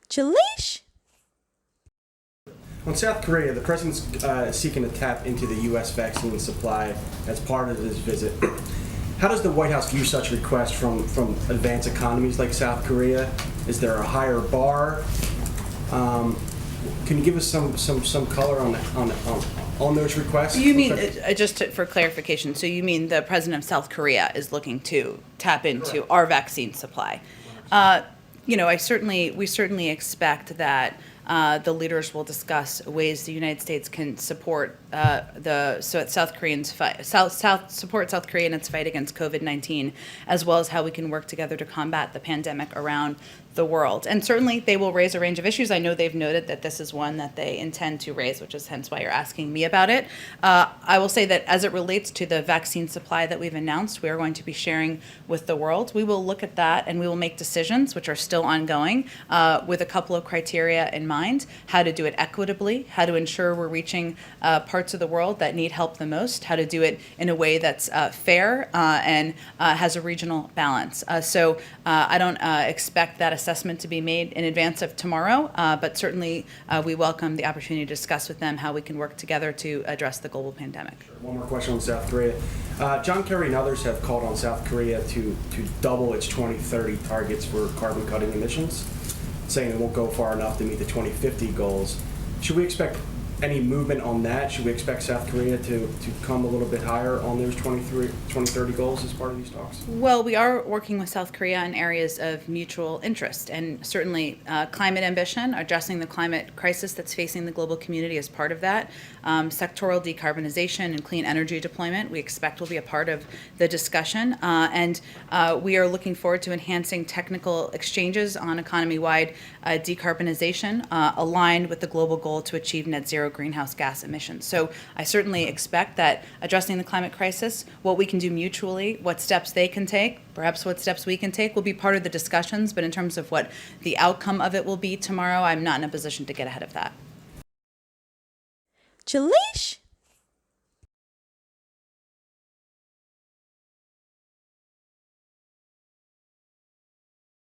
Julish? On South Korea, the president's seeking to tap into the U.S. vaccine supply as part of his visit. How does the White House view such requests from advanced economies like South Korea? Is there a higher bar? Can you give us some color on those requests? You mean, for clarification, so you mean the president of South Korea is looking to tap into our vaccine supply? We certainly expect that the leaders will discuss ways the United States can support South Korea in its fight against COVID-19, as well as how we can work together to combat the pandemic around the world. And certainly they will raise a range of issues. I know they've noted that this is one that they intend to raise, which is hence why you're asking me about it. I will say that as it relates to the vaccine supply that we've announced, we are going to be sharing with the world. We will look at that and we will make decisions, which are still ongoing, with a couple of criteria in mind: how to do it equitably, how to ensure we're reaching parts of the world that need help the most, how to do it in a way that's fair and has a regional balance. So I don't expect that assessment to be made in advance of tomorrow, but certainly we welcome the opportunity to discuss with them how we can work together to address the global pandemic. One more question on South Korea. John Kerry and others have called on South Korea to double its 2030 targets for carbon cutting emissions, saying it won't go far enough to meet the 2050 goals. Should we expect any movement on that? Should we expect South Korea to come a little bit higher on those 2030 goals as part of these talks? Well, we are working with South Korea in areas of mutual interest, and certainly climate ambition, addressing the climate crisis that's facing the global community is part of that. Sectoral decarbonization and clean energy deployment, we expect, will be a part of the discussion. And we are looking forward to enhancing technical exchanges on economy-wide decarbonization aligned with the global goal to achieve net zero greenhouse gas emissions. So I certainly expect that addressing the climate crisis, what we can do mutually, what steps they can take, perhaps what steps we can take, will be part of the discussions. But in terms of what the outcome of it will be tomorrow, I'm not in a position to get ahead of that. Julie?